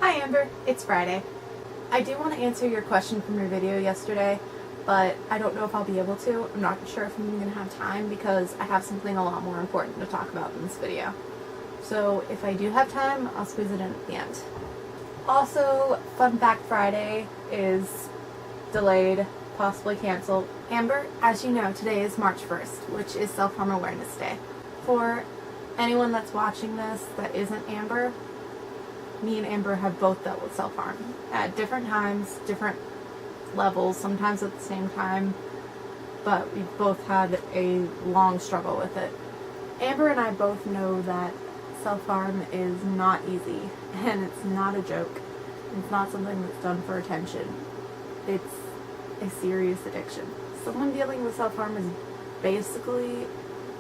Hi Amber, it's Friday. I do want to answer your question from your video yesterday, but I don't know if I'll be able to. I'm not sure if I'm even going to have time because I have something a lot more important to talk about in this video. So if I do have time, I'll squeeze it in at the end. Also, Fun Fact Friday is delayed, possibly canceled. Amber, as you know, today is March 1st, which is Self-Harm Awareness Day. For anyone that's watching this that isn't Amber, me and Amber have both dealt with self-harm at different times, different levels, sometimes at the same time, but we've both had a long struggle with it. Amber and I both know that self-harm is not easy, and it's not a joke. It's not something that's done for attention. It's a serious addiction. Someone dealing with self-harm is basically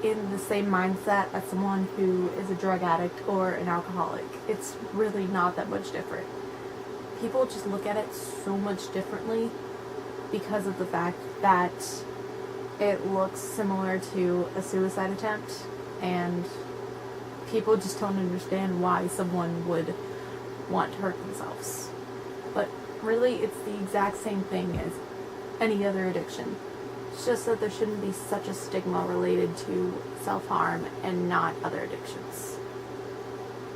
in the same mindset as someone who is a drug addict or an alcoholic. It's really not that much different. People just look at it so much differently because of the fact that it looks similar to a suicide attempt, and people just don't understand why someone would want to hurt themselves. But really, it's the exact same thing as any other addiction. It's just that there shouldn't be such a stigma related to self-harm and not other addictions.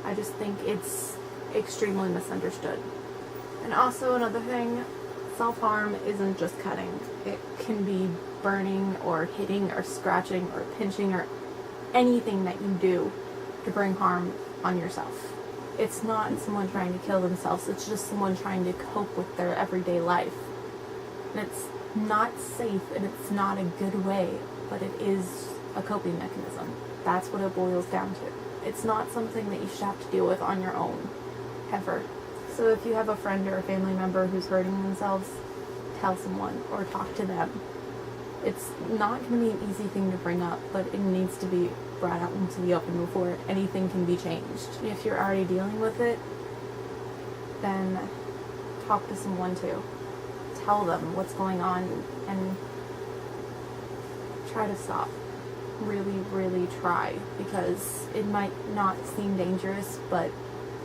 I just think it's extremely misunderstood. And also another thing, self-harm isn't just cutting. It can be burning or hitting or scratching or pinching or anything that you do to bring harm on yourself. It's not someone trying to kill themselves, it's just someone trying to cope with their everyday life. And it's not safe and it's not a good way, but it is a coping mechanism. That's what it boils down to. It's not something that you should have to deal with on your own, ever. So if you have a friend or a family member who's hurting themselves, tell someone or talk to them. It's not going to be an easy thing to bring up, but it needs to be brought out into the open before anything can be changed. If you're already dealing with it, then talk to someone too. Tell them what's going on and try to stop. Really, really try, because it might not seem dangerous, but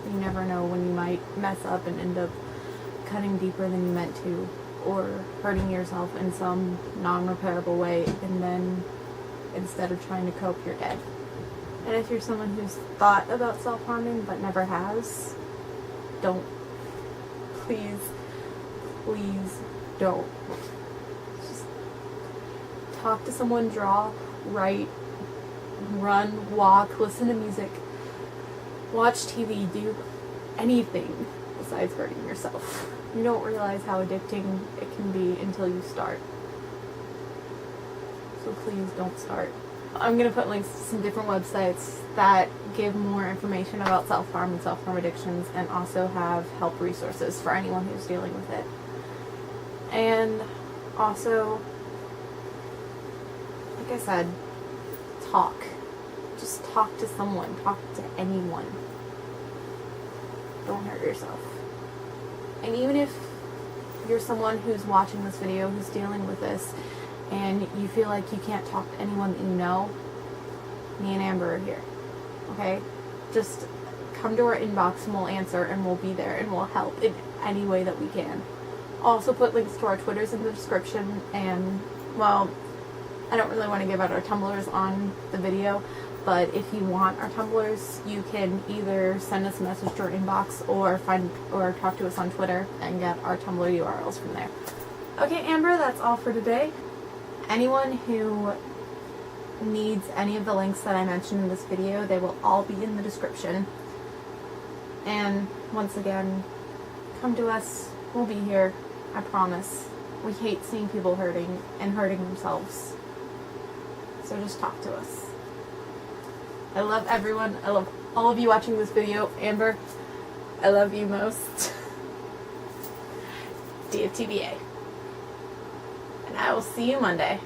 you never know when you might mess up and end up cutting deeper than you meant to, or hurting yourself in some non-repairable way, and then instead of trying to cope, you're dead. And if you're someone who's thought about self-harming but never has, don't. Please don't. Just talk to someone, draw, write, run, walk, listen to music, watch TV, do anything besides hurting yourself. You don't realize how addicting it can be until you start. So please don't start. I'm going to put links to some different websites that give more information about self-harm and self-harm addictions, and also have help resources for anyone who's dealing with it. And also, like I said, talk. Just talk to someone. Talk to anyone. Don't hurt yourself. And even if you're someone who's watching this video who's dealing with this, and you feel like you can't talk to anyone that you know, me and Amber are here. Okay? Just come to our inbox and we'll answer, and we'll be there, and we'll help in any way that we can. Also put links to our Twitters in the description, and, well, I don't really want to give out our Tumblrs on the video, but if you want our Tumblrs, you can either send us a message to our inbox or talk to us on Twitter and get our Tumblr URLs from there. Okay, Amber, that's all for today. Anyone who needs any of the links that I mentioned in this video, they will all be in the description. And once again, come to us. We'll be here. I promise. We hate seeing people hurting and hurting themselves. So just talk to us. I love everyone. I love all of you watching this video. Amber, I love you most. DFTBA. And I will see you Monday.